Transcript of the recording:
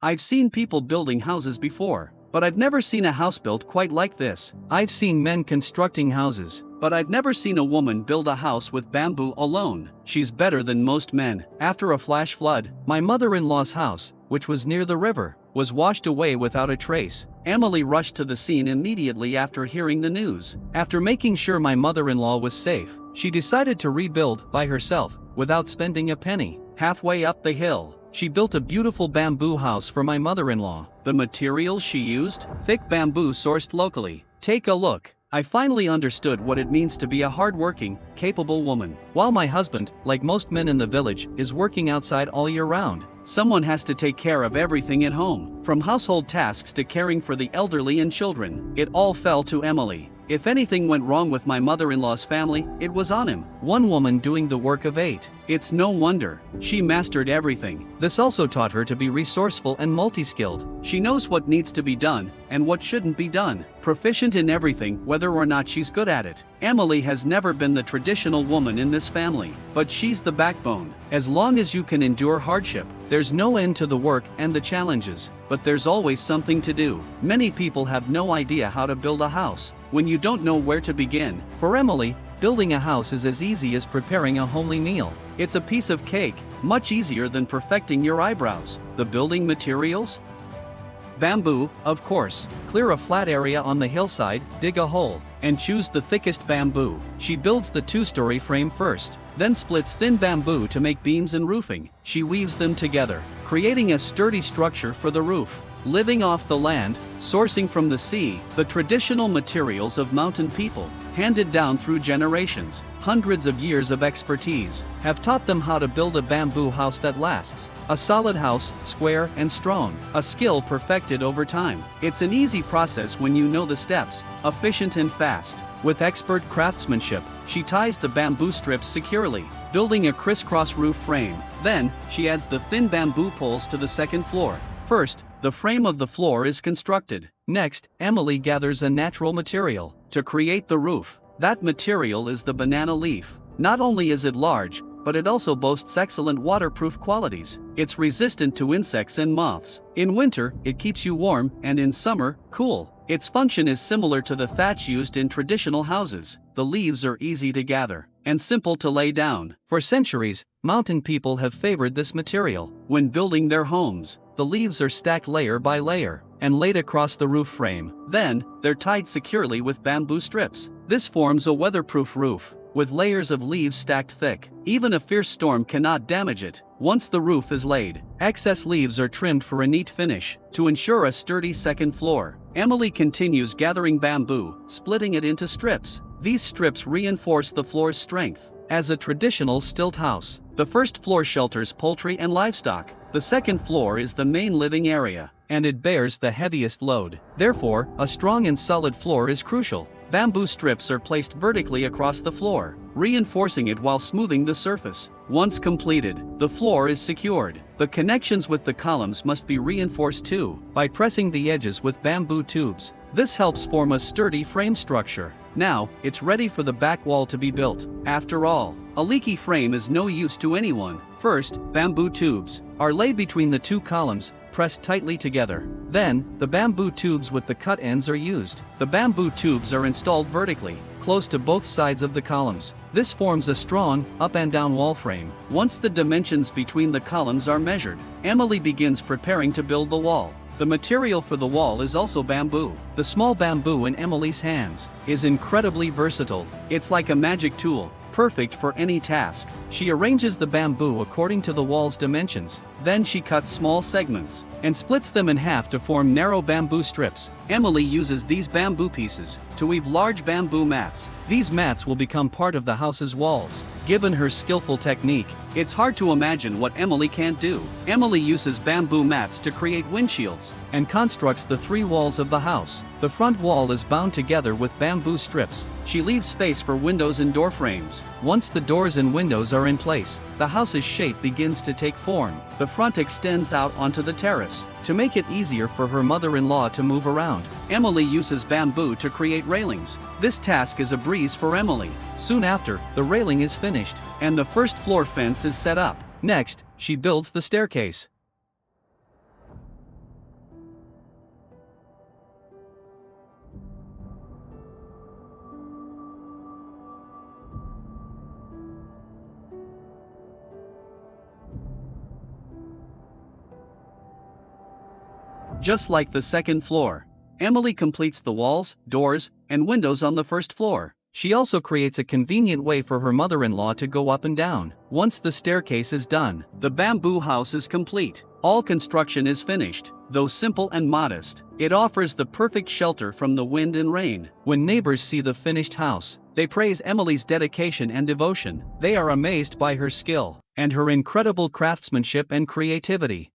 I've seen people building houses before, but I've never seen a house built quite like this. I've seen men constructing houses, but I've never seen a woman build a house with bamboo alone. She's better than most men. After a flash flood, my mother-in-law's house, which was near the river, was washed away without a trace. Emily rushed to the scene immediately after hearing the news. After making sure my mother-in-law was safe, she decided to rebuild by herself, without spending a penny. Halfway up the hill, she built a beautiful bamboo house for my mother-in-law. The materials she used? Thick bamboo sourced locally. Take a look. I finally understood what it means to be a hard-working, capable woman. While my husband, like most men in the village, is working outside all year round, someone has to take care of everything at home, from household tasks to caring for the elderly and children. It all fell to Emily. If anything went wrong with my mother-in-law's family, it was on him. One woman doing the work of 8. It's no wonder. She mastered everything. This also taught her to be resourceful and multi-skilled. She knows what needs to be done, and what shouldn't be done. Proficient in everything, whether or not she's good at it. Emily has never been the traditional woman in this family, but she's the backbone. As long as you can endure hardship, there's no end to the work and the challenges, but there's always something to do. Many people have no idea how to build a house. When you don't know where to begin, for Emily, building a house is as easy as preparing a homely meal. It's a piece of cake, much easier than perfecting your eyebrows. The building materials? Bamboo, of course. Clear a flat area on the hillside, dig a hole, and choose the thickest bamboo. She builds the 2-story frame first, then splits thin bamboo to make beams and roofing. She weaves them together, creating a sturdy structure for the roof. Living off the land, sourcing from the sea, the traditional materials of mountain people, handed down through generations, hundreds of years of expertise, have taught them how to build a bamboo house that lasts. A solid house, square and strong, a skill perfected over time. It's an easy process when you know the steps, efficient and fast. With expert craftsmanship, she ties the bamboo strips securely, building a crisscross roof frame. Then, she adds the thin bamboo poles to the second floor. First, the frame of the floor is constructed. Next, Emily gathers a natural material to create the roof. That material is the banana leaf. Not only is it large, but it also boasts excellent waterproof qualities. It's resistant to insects and moths. In winter, it keeps you warm, and in summer, cool. Its function is similar to the thatch used in traditional houses. The leaves are easy to gather and simple to lay down. For centuries, mountain people have favored this material. When building their homes, the leaves are stacked layer by layer and laid across the roof frame. Then, they're tied securely with bamboo strips. This forms a weatherproof roof, with layers of leaves stacked thick. Even a fierce storm cannot damage it. Once the roof is laid, excess leaves are trimmed for a neat finish, to ensure a sturdy second floor. Emily continues gathering bamboo, splitting it into strips. These strips reinforce the floor's strength. As a traditional stilt house, the first floor shelters poultry and livestock. The second floor is the main living area, and it bears the heaviest load. Therefore, a strong and solid floor is crucial. Bamboo strips are placed vertically across the floor, reinforcing it while smoothing the surface. Once completed, the floor is secured. The connections with the columns must be reinforced too, by pressing the edges with bamboo tubes. This helps form a sturdy frame structure. Now, it's ready for the back wall to be built. After all, a leaky frame is no use to anyone. First, bamboo tubes are laid between the 2 columns, pressed tightly together. Then, the bamboo tubes with the cut ends are used. The bamboo tubes are installed vertically, close to both sides of the columns. This forms a strong, up and down wall frame. Once the dimensions between the columns are measured, Emily begins preparing to build the wall. The material for the wall is also bamboo. The small bamboo in Emily's hands is incredibly versatile. It's like a magic tool, perfect for any task. She arranges the bamboo according to the wall's dimensions. Then she cuts small segments and splits them in half to form narrow bamboo strips. Emily uses these bamboo pieces to weave large bamboo mats. These mats will become part of the house's walls. Given her skillful technique, it's hard to imagine what Emily can't do. Emily uses bamboo mats to create windshields and constructs the 3 walls of the house. The front wall is bound together with bamboo strips. She leaves space for windows and door frames. Once the doors and windows are in place, the house's shape begins to take form. The front extends out onto the terrace. To make it easier for her mother-in-law to move around, Emily uses bamboo to create railings. This task is a breeze for Emily. Soon after, the railing is finished, and the first floor fence is set up. Next, she builds the staircase. just like the second floor. Emily completes the walls, doors, and windows on the first floor. She also creates a convenient way for her mother-in-law to go up and down. Once the staircase is done, the bamboo house is complete. All construction is finished. Though simple and modest, it offers the perfect shelter from the wind and rain. When neighbors see the finished house, they praise Emily's dedication and devotion. They are amazed by her skill and her incredible craftsmanship and creativity.